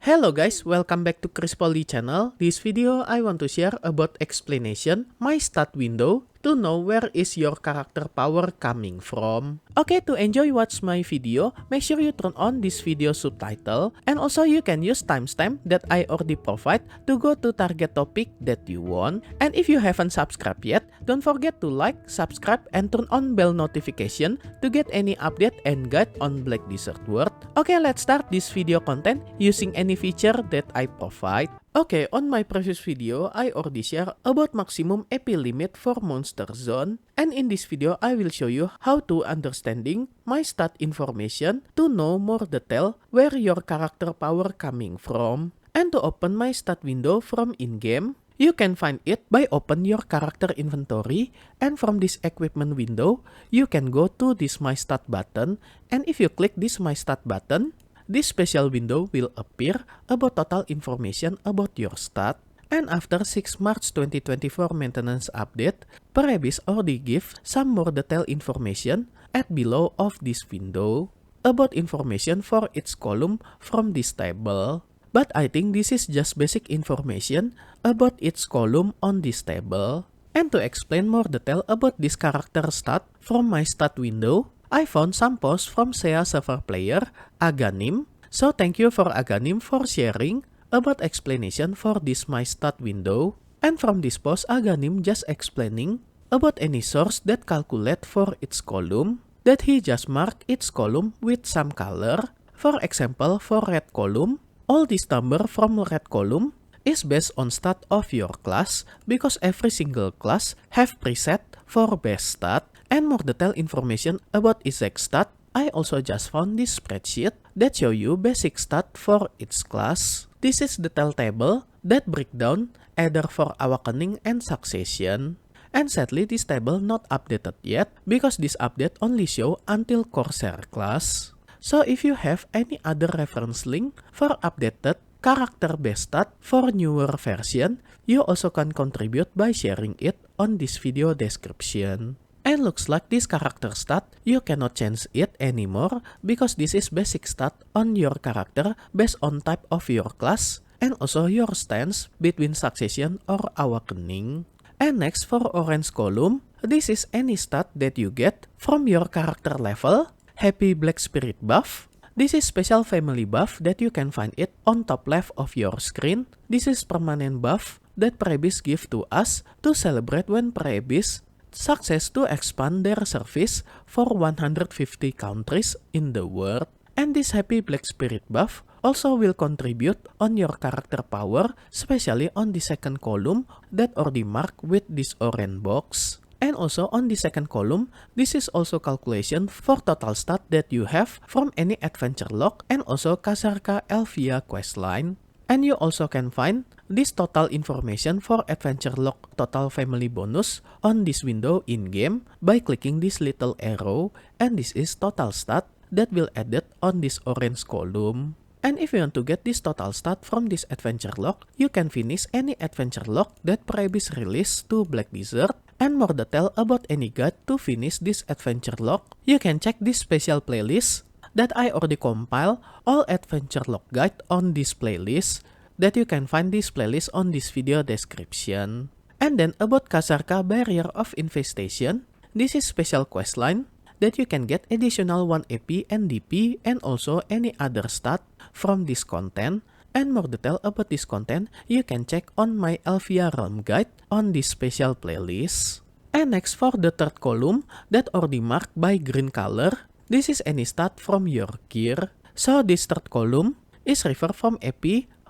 Hello guys, welcome back to Chris Poly channel. This video I want to share about explanation my stat window to know where is your character power coming from. Okay, to enjoy watch my video, make sure you turn on this video subtitle and also you can use timestamp that I already provide to go to target topic that you want. And if you haven't subscribed yet, don't forget to like, subscribe and turn on bell notification to get any update and guide on Black Desert World. Okay, let's start this video content using any feature that I provide. Okay, on my previous video, I already share about maximum EP limit for Monster Zone. And in this video, I will show you how to understanding my stat information to know more detail where your character power coming from. And to open my stat window from in-game, you can find it by open your character inventory, and from this equipment window, you can go to this My Stat button, and if you click this My Stat button, this special window will appear about total information about your stat. And after 6 March 2024 maintenance update, Prebis already give some more detailed information at below of this window about information for each column from this table. But I think this is just basic information about each column on this table. And to explain more detail about this character stat from my stat window, I found some posts from SEA server player Aganim. So thank you for Aganim for sharing about explanation for this my stat window. And from this post, Aganim just explaining about any source that calculate for each column, that he just mark each column with some color. For example, for red column, all this number from red column is based on stat of your class because every single class have preset for base stat. And more detailed information about exact stat, I also just found this spreadsheet that show you basic stat for each class. This is detailed table that break down either for awakening and succession. And sadly this table not updated yet because this update only show until Corsair class. So if you have any other reference link for updated character base stat for newer version, you also can contribute by sharing it on this video description. And looks like this character stat, you cannot change it anymore because this is basic stat on your character based on type of your class and also your stance between succession or awakening. And next for orange column, this is any stat that you get from your character level, Happy Black Spirit buff. This is special family buff that you can find it on top left of your screen. This is permanent buff that Prebis give to us to celebrate when Prebis success to expand their service for 150 countries in the world. And this Happy Black Spirit buff also will contribute on your character power, especially on the second column that already marked with this orange box. And also on the second column, this is also calculation for total stat that you have from any adventure log and also Kasarka Elvia questline. And you also can find this total information for adventure log total family bonus on this window in-game by clicking this little arrow, and this is total stat that will added on this orange column. And if you want to get this total stat from this adventure log, you can finish any adventure log that Prebis released to Black Desert. And more detail about any guide to finish this adventure log, you can check this special playlist that I already compile all adventure log guide on this playlist, that you can find this playlist on this video description. And then about Kasarka Barrier of Infestation, this is special questline that you can get additional 1 EP and DP and also any other stat from this content. And more detail about this content, you can check on my Elvia Realm guide on this special playlist. And next for the third column that already marked by green color, this is any stat from your gear. So this third column is refer from EP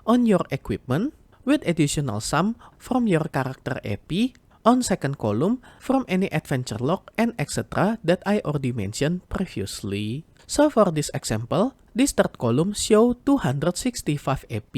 on your equipment with additional sum from your character EP on second column from any adventure log and etc. that I already mentioned previously. So for this example, this third column show 265 EP.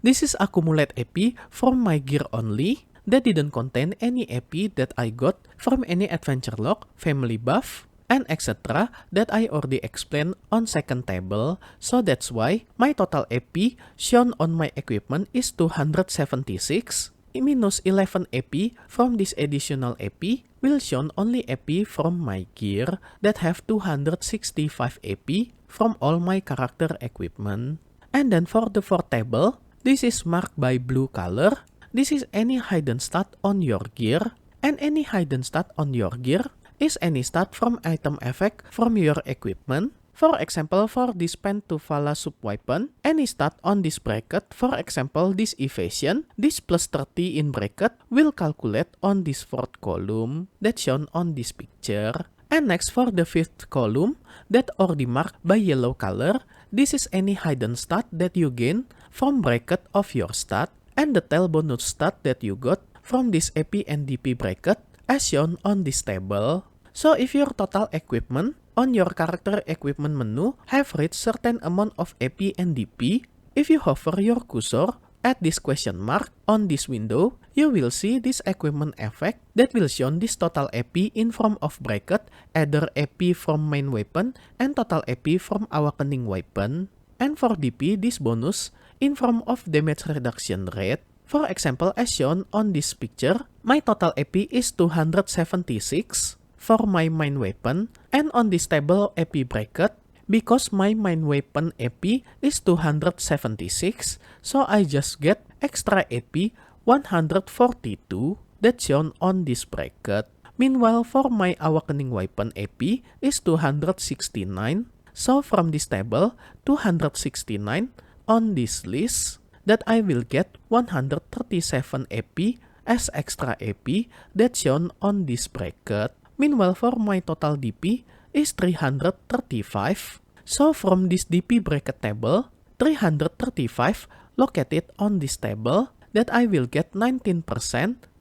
This is accumulate EP from my gear only that didn't contain any EP that I got from any adventure log, family buff, and etc. that I already explained on second table. So that's why my total EP shown on my equipment is 276. Minus 11 EP from this additional EP will shown only EP from my gear that have 265 EP from all my character equipment. And then for the fourth table, this is marked by blue color. This is any hidden stat on your gear. And any hidden stat on your gear is any stat from item effect from your equipment. For example, for this pen to Vala sub weapon, any stat on this bracket, for example, this evasion, this plus 30 in bracket will calculate on this fourth column that's shown on this picture. And next for the fifth column, that already marked by yellow color, this is any hidden stat that you gain from bracket of your stat, and the tail bonus stat that you got from this AP and DP bracket as shown on this table. So if your total equipment on your character equipment menu have reached certain amount of AP and DP, if you hover your cursor at this question mark on this window, you will see this equipment effect that will show this total AP in form of bracket, either AP from main weapon and total AP from awakening weapon. And for DP, this bonus in form of damage reduction rate. For example, as shown on this picture, my total AP is 276 for my main weapon, and on this table AP bracket, because my main weapon AP is 276, so I just get extra AP 142 that's shown on this bracket. Meanwhile, for my awakening weapon AP is 269, so from this table, 269 on this list, that I will get 137 AP as extra AP that's shown on this bracket. Meanwhile, for my total DP is 335. So from this DP bracket table, 335 located on this table, that I will get 19%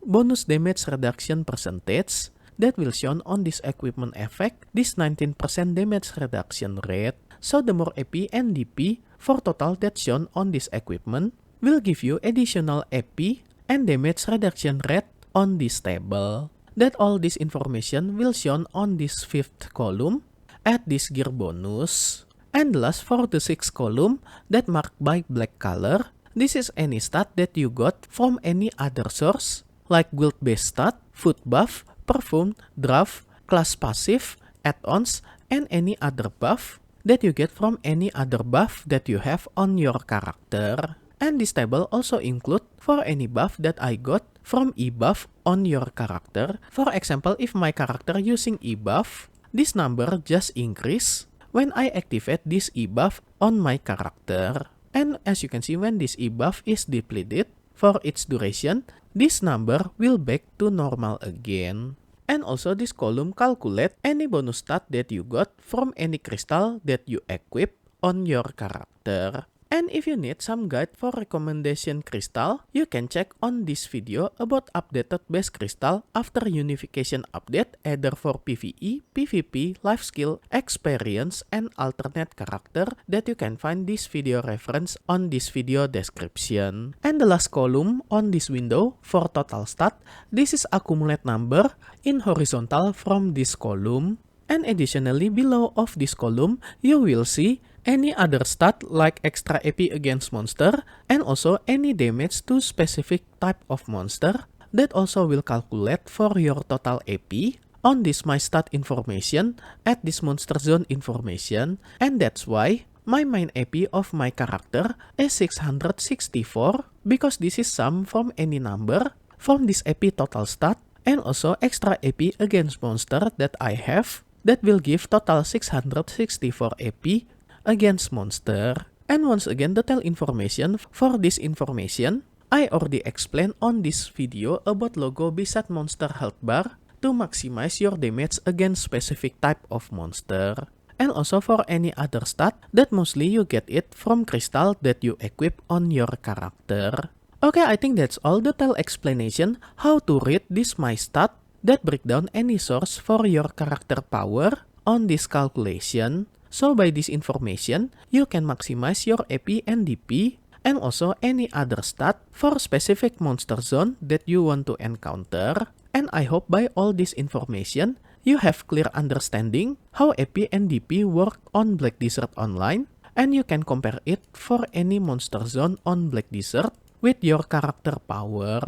bonus damage reduction percentage that will shown on this equipment effect, this 19% damage reduction rate. So the more AP and DP for total that's shown on this equipment will give you additional AP and damage reduction rate on this table. That all this information will shown on this fifth column at this gear bonus. And last for the sixth column that marked by black color, this is any stat that you got from any other source like guild based stat, food buff, perfume, draft, class passive, add-ons, and any other buff that you get from any other buff that you have on your character. And this table also include for any buff that I got from e-buff on your character. For example, if my character using e-buff, this number just increase when I activate this e-buff on my character. And as you can see, when this e-buff is depleted for its duration, this number will back to normal again. And also this column calculate any bonus stat that you got from any crystal that you equip on your character. And if you need some guide for recommendation crystal, you can check on this video about updated base crystal after unification update either for PvE, PvP, life skill, experience, and alternate character that you can find this video reference on this video description. And the last column on this window for total stat, this is accumulate number in horizontal from this column. And additionally, below of this column, you will see any other stat like extra AP against monster and also any damage to specific type of monster that also will calculate for your total AP on this my stat information at this monster zone information. And that's why my main AP of my character is 664 because this is sum from any number from this AP total stat and also extra AP against monster that I have that will give total 664 AP against monster. And once again, the tail information for this information, I already explained on this video about logo beside monster health bar to maximize your damage against specific type of monster. And also for any other stat that mostly you get it from crystal that you equip on your character. Okay, I think that's all the tail explanation how to read this my stat that break down any source for your character power on this calculation. So by this information, you can maximize your AP and DP and also any other stat for specific monster zone that you want to encounter. And I hope by all this information, you have clear understanding how AP and DP work on Black Desert Online, and you can compare it for any monster zone on Black Desert with your character power.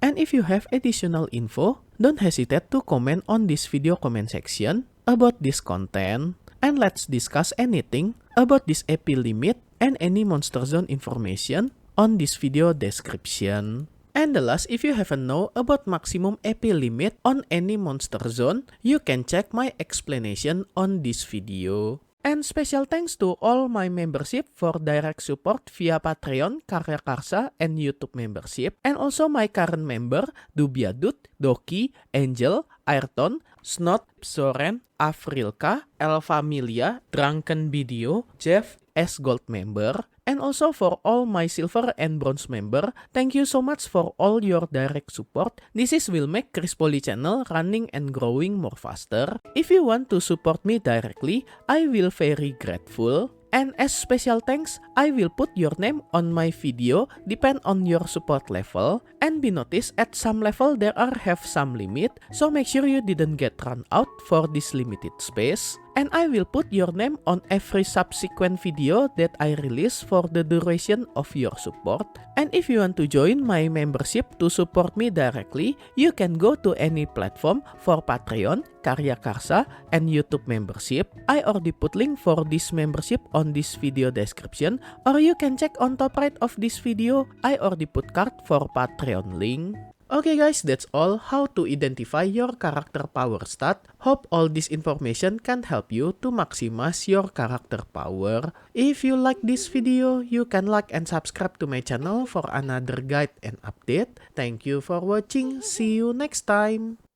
And if you have additional info, don't hesitate to comment on this video comment section about this content. And let's discuss anything about this AP limit and any Monster Zone information on this video description. And the last, if you haven't know about maximum EP limit on any Monster Zone, you can check my explanation on this video. And special thanks to all my membership for direct support via Patreon, Karya Karsa, and YouTube membership. And also my current member, Dubiadut, Doki, Angel, Ayrton, Snot, Soren, Afrilka, El Familia, Drunken Video, Jeff, S Gold member. And also for all my silver and bronze member, thank you so much for all your direct support. This will make Chris Poly channel running and growing more faster. If you want to support me directly, I will very grateful. And as special thanks, I will put your name on my video depend on your support level. And be noticed at some level there are have some limit, so make sure you didn't get run out for this limited space. And I will put your name on every subsequent video that I release for the duration of your support. And if you want to join my membership to support me directly, you can go to any platform for Patreon, Karya Karsa, and YouTube membership. I already put link for this membership on this video description, or you can check on top right of this video. I already put card for Patreon link. Okay guys, that's all how to identify your character power stat. Hope all this information can help you to maximize your character power. If you like this video, you can like and subscribe to my channel for another guide and update. Thank you for watching. See you next time.